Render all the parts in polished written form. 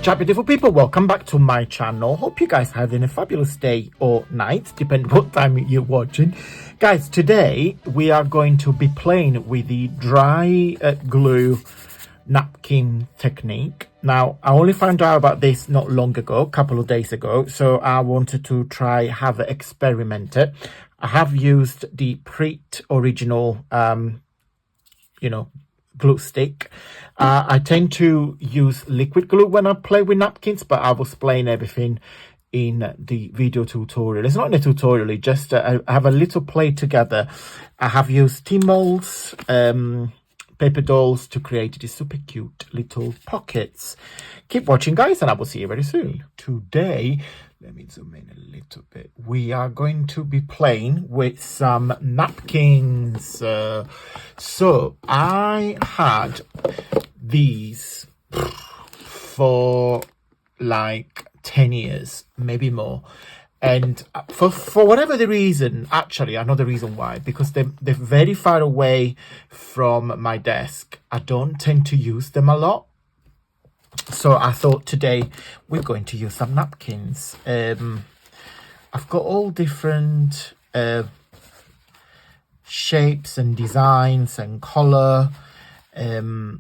Ciao beautiful people, welcome back to my channel. Hope you guys having a fabulous day or night, depending what time you're watching. Guys, today we are going to be playing with the dry glue napkin technique. Now, I only found out about this not long ago, a couple of days ago, so I wanted to have it experimented. I have used the Pret original glue stick. I tend to use liquid glue when I play with napkins, but I will explain everything in the video tutorial. It's not in a tutorial, it's just I have a little play together. I have used tea molds, paper dolls to create these super cute little pockets. Keep watching, guys, and I will see you very soon. Today, let me zoom in a little bit. We are going to be playing with some napkins. So I had these for like 10 years, maybe more. And for whatever the reason, actually, I know the reason why, because they're very far away from my desk. I don't tend to use them a lot. So I thought today we're going to use some napkins. I've got all different shapes and designs and color. I've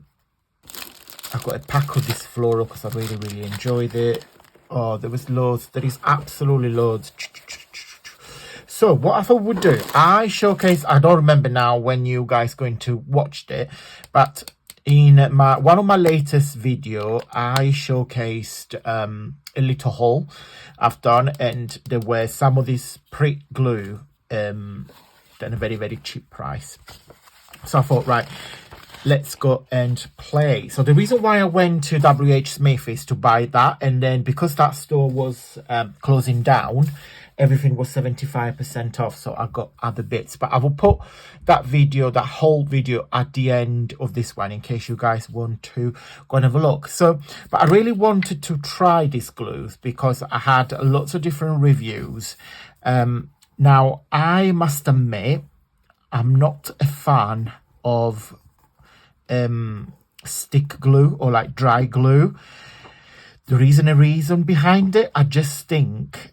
got a pack of this floral because I really enjoyed it. Oh, there was loads. There is absolutely loads. So what I thought we'd do, I don't remember now when you guys going to watch it, but in one of my latest video, I showcased a little haul I've done, and there were some of this Pret glue at a very cheap price. So I thought, right, let's go and play. So the reason why I went to WH Smith is to buy that, and then because that store was closing down, everything was 75% off, so I got other bits. But I will put that whole video at the end of this one in case you guys want to go and have a look. So, but I really wanted to try these glues because I had lots of different reviews. Now, I must admit, I'm not a fan of stick glue or like dry glue. There isn't a reason behind it. I just think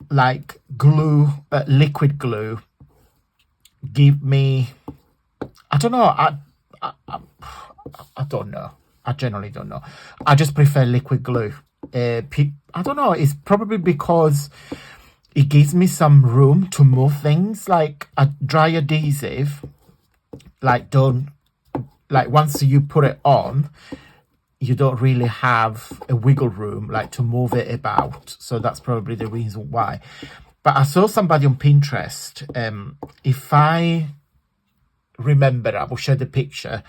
like glue, liquid glue, give me, I don't know, I don't know, I generally don't know, I just prefer liquid glue. I don't know, it's probably because it gives me some room to move things. Like a dry adhesive, like once you put it on, you don't really have a wiggle room like to move it about. So that's probably the reason why. But I saw somebody on Pinterest. If I remember, I will share the picture.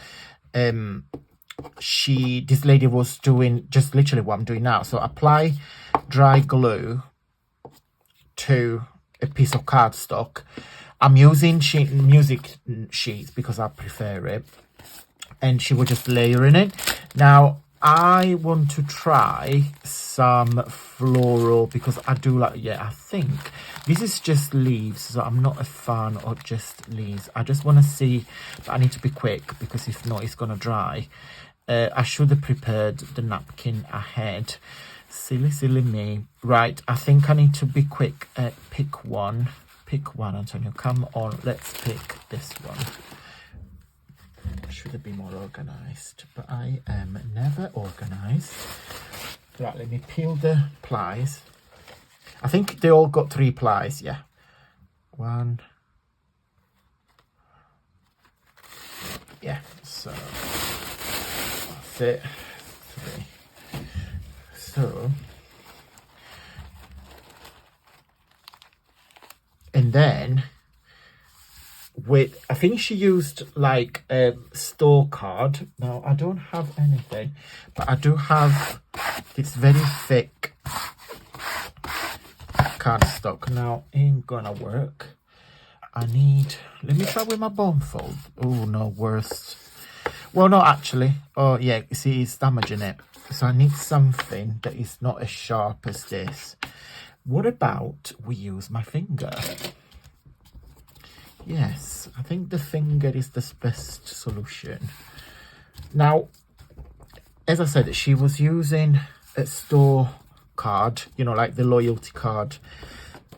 This lady was doing just literally what I'm doing now. So apply dry glue to a piece of cardstock. I'm using music sheets because I prefer it. And she was just layering it. Now, I want to try some floral because I do like, I think this is just leaves. So I'm not a fan of just leaves. I just want to see, but I need to be quick because if not, it's going to dry. I should have prepared the napkin ahead. Silly me. Right, I think I need to be quick. Pick one, Antonio. Come on, let's pick this one. Should have been more organized, but I am never organized. Right, let me peel the plies. I think they all got 3 plies, yeah. 1. Yeah, so that's it. 3. So, and then I think she used like a store card. Now I don't have anything, but I do have this very thick cardstock. Now ain't gonna work. Let me try with my bone fold. Oh no, worst. Well, no, actually. Oh yeah, you see, it's damaging it. So I need something that is not as sharp as this. What about we use my finger? Yes, I think the finger is the best solution. Now, as I said, she was using store card, you know, like the loyalty card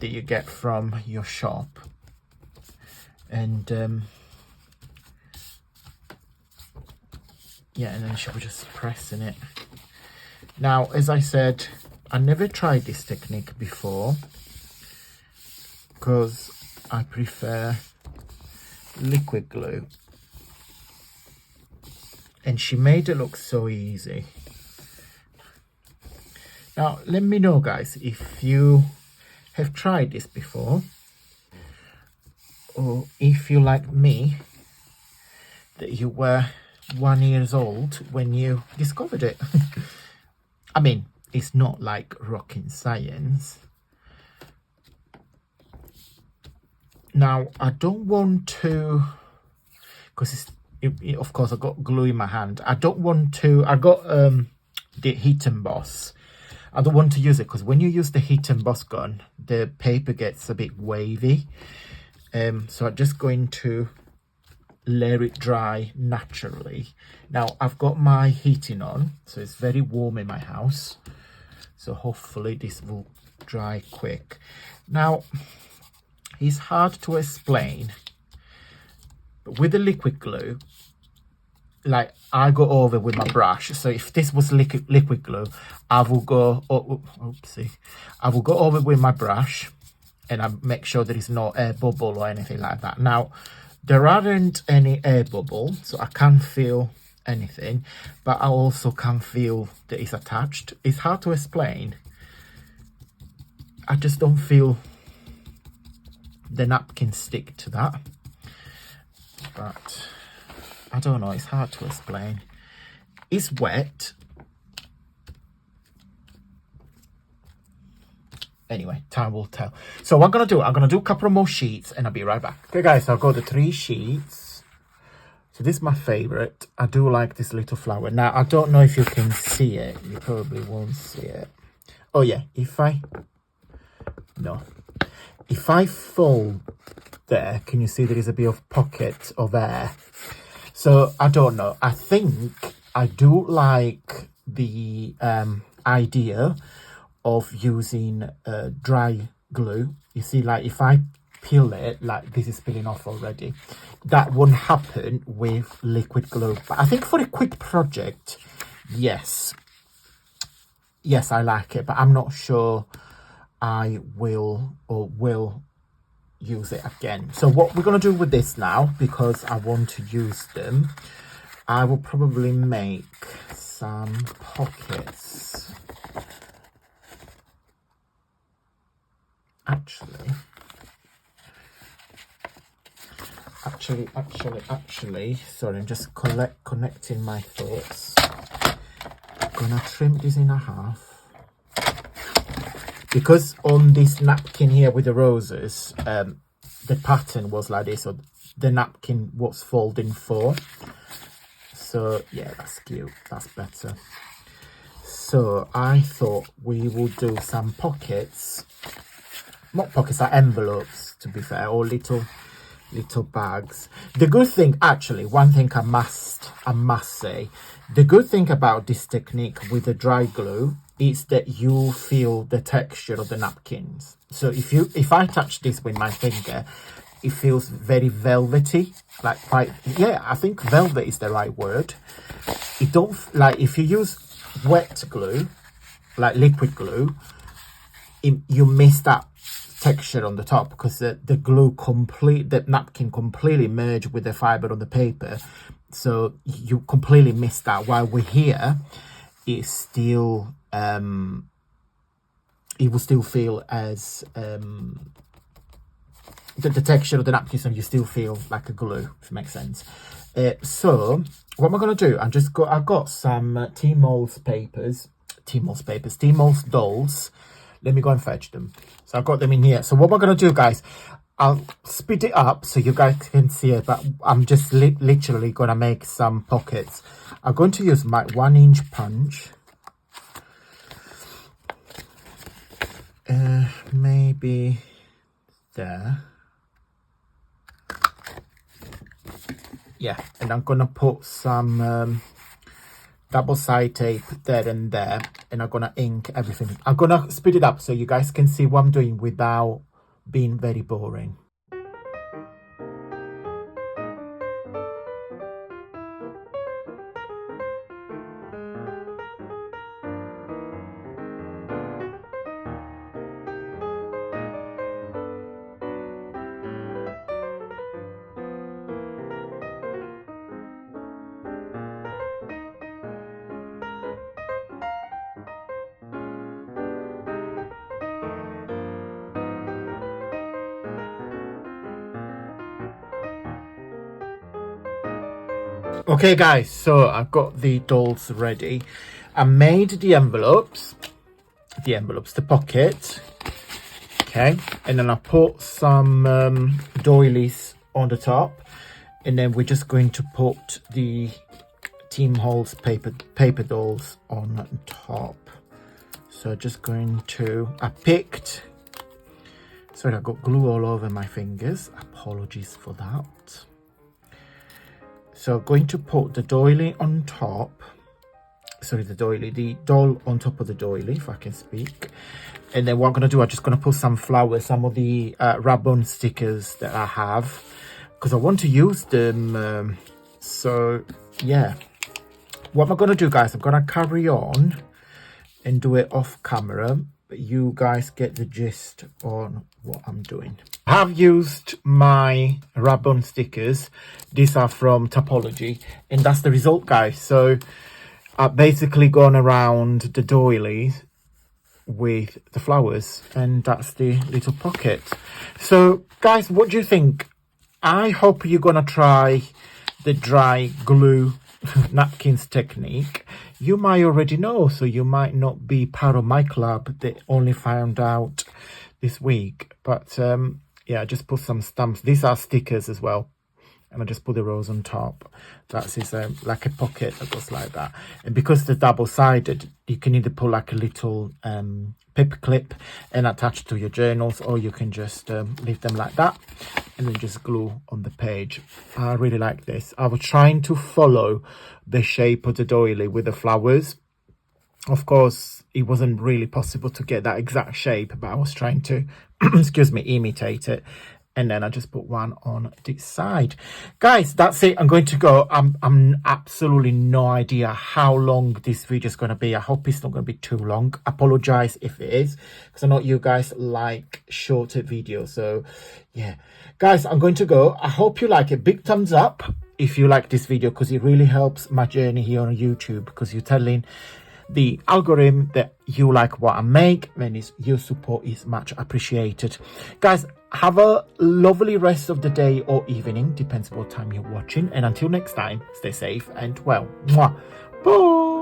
that you get from your shop. And yeah, and then she was just pressing it. Now, as I said, I never tried this technique before because I prefer liquid glue, and she made it look so easy. Now, let me know, guys, if you have tried this before, or if you, like me, that you were 1 year old when you discovered it. I mean, it's not like rocket science. Now, I don't want to, because of course I got glue in my hand. I don't want to, I got the heat emboss. I don't want to use it because when you use the heat emboss gun, the paper gets a bit wavy. So I'm just going to let it dry naturally. Now, I've got my heating on, so it's very warm in my house. So hopefully this will dry quick. Now, it's hard to explain, but with the liquid glue, like I go over with my brush. So if this was liquid glue, I will go, I will go over with my brush and I make sure there is no air bubble or anything like that. Now, there aren't any air bubble, so I can't feel anything, but I also can feel that it's attached. It's hard to explain. I just don't feel the napkin stick to that, but I don't know, it's hard to explain. It's wet. Anyway, time will tell. So what I'm gonna do a couple of more sheets and I'll be right back. Okay guys, so I've got the 3 sheets. So this is my favorite. I do like this little flower. Now, I don't know if you can see it. You probably won't see it. Oh yeah, if I fold there, can you see there is a bit of pocket of air? So I don't know. I think I do like the idea of using dry glue. You see, like if I peel it, like this is peeling off already. That won't happen with liquid glue. But I think for a quick project, yes, I like it, but I'm not sure I will use it again. So what we're gonna do with this now, because I want to use them, I will probably make some pockets. Actually, sorry, I'm just connecting my thoughts. I'm gonna trim this in half. Because on this napkin here with the roses, the pattern was like this, so the napkin was folding 4. So yeah, that's cute, that's better. So I thought we would do some pockets, not pockets, are envelopes to be fair, or little bags. The good thing, actually, one thing I must say, the good thing about this technique with the dry glue is that you feel the texture of the napkins. So if I touch this with my finger, it feels very velvety, like quite, yeah, I think velvet is the right word. It don't, like if you use wet glue, like liquid glue, you miss that texture on the top because the napkin completely merged with the fiber on the paper, so you completely miss that. While we're here, it's still it will still feel as the texture of the napkin, so you still feel like a glue, if it makes sense. So what am I going to do? I've got some T-Moles dolls. Let me go and fetch them. So I've got them in here. So what am I going to do, guys? I'll speed it up so you guys can see it, but I'm just literally going to make some pockets. I'm going to use my 1-inch punch. Maybe there. Yeah, and I'm going to put some double side tape there and there, and I'm gonna ink everything. I'm gonna speed it up so you guys can see what I'm doing without being very boring. Okay guys, so I've got the dolls ready. I made the envelopes, the pocket, okay, and then I put some doilies on the top, and then we're just going to put the Team Halls paper dolls on top. So just going to, sorry, I got glue all over my fingers, apologies for that. So going to put the doily on top, the doll on top of the doily, if I can speak. And then what I'm going to do, I'm just going to put some flowers, some of the ribbon stickers that I have, because I want to use them. So yeah, what am I going to do, guys? I'm going to carry on and do it off camera, but you guys get the gist on what I'm doing. I have used my ribbon stickers. These are from Topology, and that's the result, guys. So I've basically gone around the doilies with the flowers, and that's the little pocket. So guys, what do you think? I hope you're gonna try the dry glue napkins technique. You might already know, so you might not be part of my club that only found out this week. But yeah, I just put some stamps. These are stickers as well, and I just put the rose on top. That is like a pocket that goes like that. And because they're double-sided, you can either put like a little paper clip and attach to your journals, or you can just leave them like that and then just glue on the page. I really like this. I was trying to follow the shape of the doily with the flowers. Of course, it wasn't really possible to get that exact shape, but I was trying to excuse me, imitate it. And then I just put one on this side. Guys, that's it. I'm going to go. I'm absolutely no idea how long this video is going to be. I hope it's not going to be too long. Apologize if it is, because I know you guys like shorter videos. So yeah, guys, I'm going to go. I hope you like it. Big thumbs up if you like this video, because it really helps my journey here on YouTube, because you're telling the algorithm that you like what I make, then your support is much appreciated. Guys, have a lovely rest of the day or evening, depends what time you're watching, and until next time, stay safe and well. Mwah. Bye.